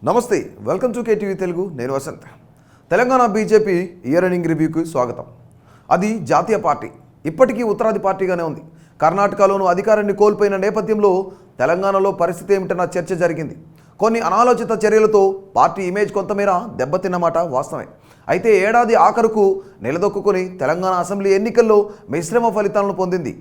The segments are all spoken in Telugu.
నమస్తే, వెల్కమ్ టు కేటీవీ తెలుగు. నేను Vasanth. Telangana BJP year ending రివ్యూకి స్వాగతం. అది జాతీయ పార్టీ, ఇప్పటికీ ఉత్తరాది పార్టీగానే ఉంది. కర్ణాటకలోనూ అధికారాన్ని కోల్పోయిన నేపథ్యంలో తెలంగాణలో పరిస్థితి ఏమిటన్న చర్చ జరిగింది. కొన్ని అనాలోచిత చర్యలతో పార్టీ ఇమేజ్ కొంతమేర దెబ్బతిన్నమాట వాస్తవమే. అయితే ఏడాది ఆఖరుకు నిలదొక్కుని తెలంగాణ అసెంబ్లీ ఎన్నికల్లో మిశ్రమ ఫలితాలను పొందింది.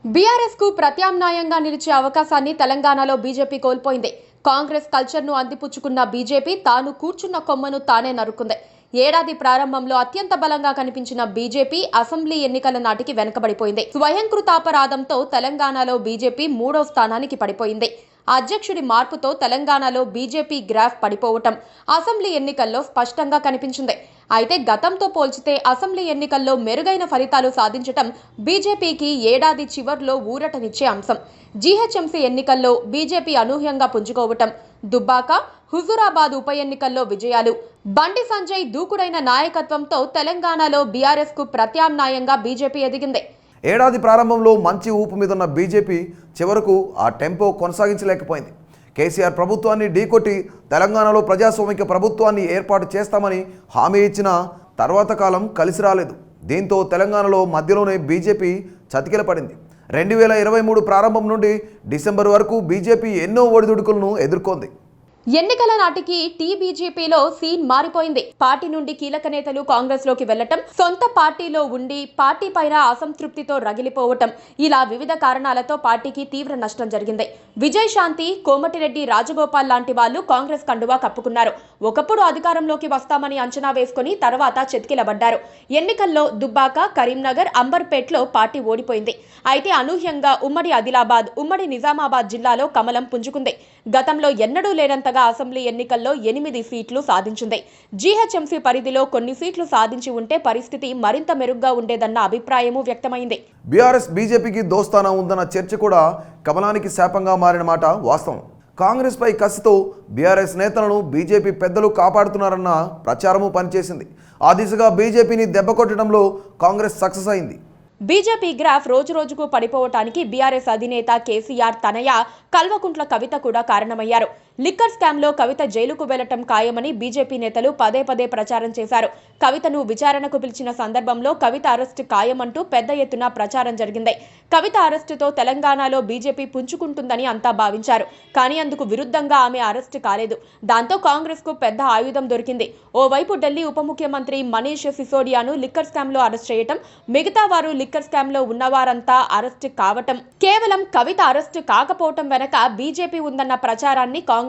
బీఆర్ఎస్ కు ప్రత్యామ్నాయంగా నిలిచే అవకాశాన్ని తెలంగాణలో బీజేపీ కోల్పోయింది. కాంగ్రెస్ కల్చర్ను అందిపుచ్చుకున్న బీజేపీ తాను కూర్చున్న కొమ్మను తానే నరుక్కుంది. ఏడాది ప్రారంభంలో అత్యంత బలంగా కనిపించిన బీజేపీ అసెంబ్లీ ఎన్నికల నాటికి వెనుకబడిపోయింది. స్వయంకృతాపరాధంతో తెలంగాణలో బీజేపీ 3వ స్థానానికి పడిపోయింది. అధ్యక్షుడి మార్పుతో తెలంగాణలో బీజేపీ గ్రాఫ్ పడిపోవటం అసెంబ్లీ ఎన్నికల్లో స్పష్టంగా కనిపించింది. అయితే గతంతో పోల్చితే అసెంబ్లీ ఎన్నికల్లో మెరుగైన ఫలితాలు సాధించటం బీజేపీకి ఏడాది చివర్లో ఊరటనిచ్చే అంశం. జీహెచ్ఎంసీ ఎన్నికల్లో బీజేపీ అనూహ్యంగా పుంజుకోవటం, దుబ్బాక, హుజూరాబాద్ ఉప ఎన్నికల్లో విజయాలు, బండి సంజయ్ దూకుడైన నాయకత్వంతో తెలంగాణలో బీఆర్ఎస్ కు ప్రత్యామ్నాయంగా బీజేపీ ఎదిగింది. ఏడాది ప్రారంభంలో మంచి ఊపు మీదున్న బీజేపీ చివరకు ఆ టెంపో కొనసాగించలేకపోయింది. కేసీఆర్ ప్రభుత్వాన్ని ఢీకొట్టి తెలంగాణలో ప్రజాస్వామిక ప్రభుత్వాన్ని ఏర్పాటు చేస్తామని హామీ ఇచ్చిన తర్వాత కాలం కలిసి రాలేదు. దీంతో తెలంగాణలో మధ్యలోనే బీజేపీ చతికిలపడింది. 2023 ప్రారంభం నుండి డిసెంబర్ వరకు బీజేపీ ఎన్నో ఒడిదుడుకులను ఎదుర్కొంది. ఎన్నికల నాటికి టీబీజేపీలో సీన్ మారిపోయింది. పార్టీ నుండి కీలక నేతలు కాంగ్రెస్ లోకి వెళ్లటం, సొంత పార్టీలో ఉండి పార్టీ పైన అసంతృప్తితో రగిలిపోవటం, ఇలా వివిధ కారణాలతో పార్టీకి తీవ్ర నష్టం జరిగింది. విజయ్ శాంతి, కోమటిరెడ్డి రాజగోపాల్ లాంటి వాళ్ళు కాంగ్రెస్ కండువా కప్పుకున్నారు. ఒకప్పుడు అధికారంలోకి వస్తామని అంచనా వేసుకుని తర్వాత చెతికిలబడ్డారు. ఎన్నికల్లో దుబ్బాక, కరీంనగర్, అంబర్పేట్లో పార్టీ ఓడిపోయింది. అయితే అనూహ్యంగా ఉమ్మడి ఆదిలాబాద్, ఉమ్మడి నిజామాబాద్ జిల్లాలో కమలం పుంజుకుంది. గతంలో ఎన్నడూ లేనంత అసెంబ్లీ ఎన్నికల్లో 8 సీట్లు సాధించింది. జీహెచ్ఎంసీ పరిధిలో కొన్ని సీట్లు సాధించి ఉంటే పరిస్థితి మరింత మెరుగ్గా ఉండేదన్న అభిప్రాయము వ్యక్తమైంది. బీఆర్ఎస్ బీజేపీకి దోస్తానా ఉందన్న చర్చ కూడా కమలానికి శాపంగా మారిన మాట వాస్తవం. కాంగ్రెస్ పై కసితో బీఆర్ఎస్ నేతలను బీజేపీ పెద్దలు కాపాడుతున్నారన్న ప్రచారము పనిచేసింది. ఆ దిశగా బీజేపీని దెబ్బకొట్టడంలో కాంగ్రెస్ సక్సెస్ అయింది. బీజేపీ గ్రాఫ్ రోజురోజుకు పడిపోవటానికి బీఆర్ఎస్ అధినేత కేసీఆర్ తనయ కల్వకుంట్ల కవిత కూడా కారణమయ్యారు. లిక్కర్ స్కామ్ లో కవిత జైలుకు వెళ్లటం ఖాయమని బీజేపీ నేతలు పదే పదే ప్రచారం చేశారు. కవితను విచారణకు పిలిచిన సందర్భంలో కవిత అరెస్టు ఖాయమంటూ పెద్ద ఎత్తున ప్రచారం జరిగింది. కవిత అరెస్టుతో తెలంగాణలో బీజేపీ పుంజుకుంటుందని అంతా భావించారు. కానీ అందుకు విరుద్ధంగా ఆమె అరెస్టు కాలేదు. దాంతో కాంగ్రెస్ కు పెద్ద ఆయుధం దొరికింది. ఓవైపు ఢిల్లీ ఉప ముఖ్యమంత్రి మనీష్ సిసోడియాను లిక్కర్ స్కామ్ లో అరెస్ట్ చేయటం, మిగతా వారు లిక్కర్ స్కామ్ లో ఉన్నవారంతా అరెస్టు కావటం, కేవలం కవిత అరెస్టు కాకపోవటం వెనక బీజేపీ ఉందన్న ప్రచారాన్ని కాంగ్రెస్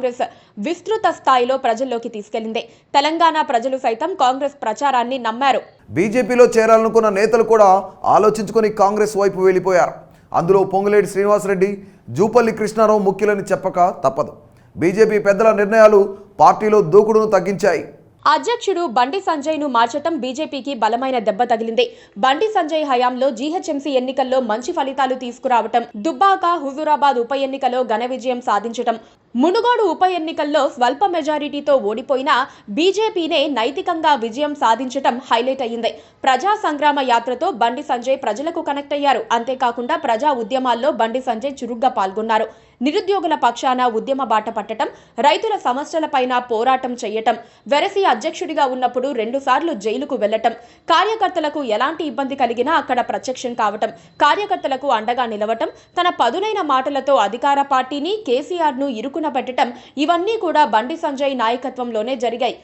విస్తృత స్థాయిలో ప్రజల్లోకి తీసుకెళ్లింది. తెలంగాణ ప్రజలు సైతం కాంగ్రెస్ ప్రచారాన్ని నమ్మారు. బీజేపీలో చేరాలనుకున్న నేతలు కూడా ఆలోచించుకొని కాంగ్రెస్ వైపు వెళ్లిపోయారు. అందులో పొంగులేటి శ్రీనివాసరెడ్డి, జూపల్లి కృష్ణారావు ముఖ్యులని చెప్పక తప్పదు. బీజేపీ పెద్దల నిర్ణయాలు పార్టీలో దూకుడును తగ్గించాయి. అధ్యక్షుడు బండి సంజయ్ ను మార్చటం బీజేపీకి బలమైన దెబ్బ తగిలింది. బండి సంజయ్ హయాంలో జీహెచ్ఎంసీ ఎన్నికల్లో మంచి ఫలితాలు తీసుకురావటం, దుబ్బాక, హుజూరాబాద్ ఉప ఎన్నికలో ఘన విజయం సాధించటం, మునుగోడు ఉప ఎన్నికల్లో స్వల్ప మెజారిటీతో ఓడిపోయినా బీజేపీనే నైతికంగా విజయం సాధించటం హైలైట్ అయ్యింది. ప్రజా సంగ్రామ యాత్రతో బండి సంజయ్ ప్రజలకు కనెక్ట్ అయ్యారు. అంతేకాకుండా ప్రజా ఉద్యమాల్లో బండి సంజయ్ చురుగ్గా పాల్గొన్నారు. నిరుద్యోగుల పక్షాన ఉద్యమ బాట పట్టడం, రైతుల సమస్యలపైన పోరాటం చేయటం, వెరసి అధ్యక్షుడిగా ఉన్నప్పుడు 2 సార్లు జైలుకు వెళ్లటం, కార్యకర్తలకు ఎలాంటి ఇబ్బంది కలిగినా అక్కడ ప్రత్యక్షం కావటం, కార్యకర్తలకు అండగా నిలవటం, తన పదునైన మాటలతో అధికార పార్టీని, కేసీఆర్ ను ఇరుకున పెట్టడం, ఇవన్నీ కూడా బండి సంజయ్ నాయకత్వంలోనే జరిగాయి.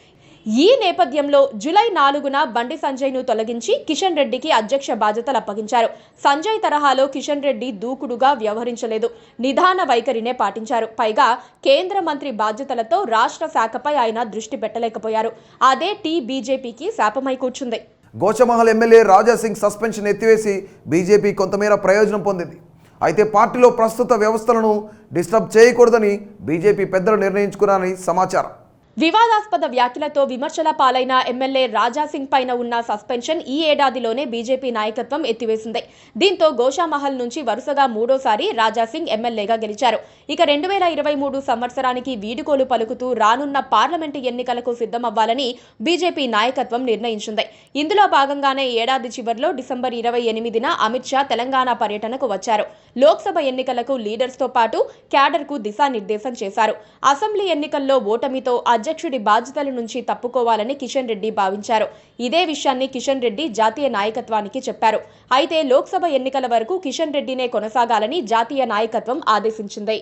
ఈ నేపథ్యంలో జూలై 4న బండి సంజయ్ ను తొలగించి కిషన్ రెడ్డికి అధ్యక్ష బాధ్యతలు అప్పగించారు. సంజయ్ తరహాలో కిషన్ రెడ్డి దూకుడుగా వ్యవహరించలేదు, నిదాన వైఖరినే పాటించారు. పైగా కేంద్ర మంత్రి బాధ్యతలతో రాష్ట్ర శాఖపై ఆయన దృష్టి పెట్టలేకపోయారు. అదే బీజేపీకి శాపమై కూర్చుంది. గోషమహల్ ఎమ్మెల్యే రాజాసింగ్ సస్పెన్షన్ ఎత్తివేసి బీజేపీ కొంతమేర ప్రయోజనం పొందింది. అయితే పార్టీలో ప్రస్తుత వ్యవస్థలను డిస్టర్బ్ చేయకూడదని బీజేపీ పెద్దలు నిర్ణయించుకున్నారని సమాచారం. వివాదాస్పద వ్యాఖ్యలతో విమర్శల పాలైన ఎమ్మెల్యే రాజాసింగ్ పైన ఉన్న సస్పెన్షన్ ఈ ఏడాదిలోనే బీజేపీ నాయకత్వం ఎత్తివేసింది. దీంతో గోషామహల్ నుంచి వరుసగా మూడోసారి రాజాసింగ్ ఎమ్మెల్యేగా గెలిచారు. ఇక 2023 సంవత్సరానికి వీడుకోలు పలుకుతూ రానున్న పార్లమెంటు ఎన్నికలకు సిద్ధమవ్వాలని బీజేపీ నాయకత్వం నిర్ణయించింది. ఇందులో భాగంగానే ఏడాది చివరిలో డిసెంబర్ 28న అమిత్ షా తెలంగాణ పర్యటనకు వచ్చారు. లోక్సభ ఎన్నికలకు లీడర్స్తో పాటు క్యాడర్కు దిశానిర్దేశం చేశారు. అసెంబ్లీ ఎన్నికల్లో ఓటమితో అధ్యక్షుడి బాధ్యతల నుంచి తప్పుకోవాలని కిషన్ రెడ్డి భావించారు. ఇదే విషయాన్ని కిషన్ రెడ్డి జాతీయ నాయకత్వానికి చెప్పారు. అయితే లోక్సభ ఎన్నికల వరకు కిషన్ రెడ్డినే కొనసాగాలని జాతీయ నాయకత్వం ఆదేశించింది.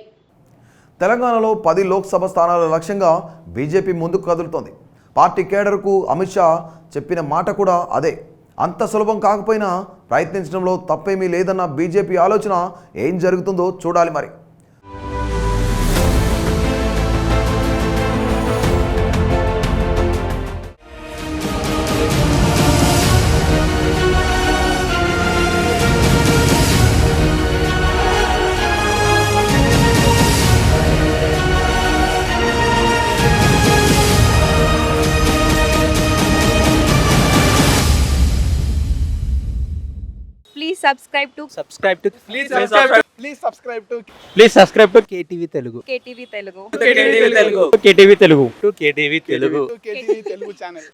తెలంగాణలో 10 లోక్సభ స్థానాల లక్ష్యంగా బీజేపీ ముందుకు కదులుతోంది. పార్టీ కేడర్కు అమిత్ షా చెప్పిన మాట కూడా అదే. అంత సులభం కాకపోయినా ప్రయత్నించడంలో తప్పేమీ లేదన్న బీజేపీ ఆలోచన ఏం జరుగుతుందో చూడాలి మరి. Please subscribe to KTV Telugu. KTV Telugu. KTV Telugu. To KTV Telugu. KTV Telugu channel.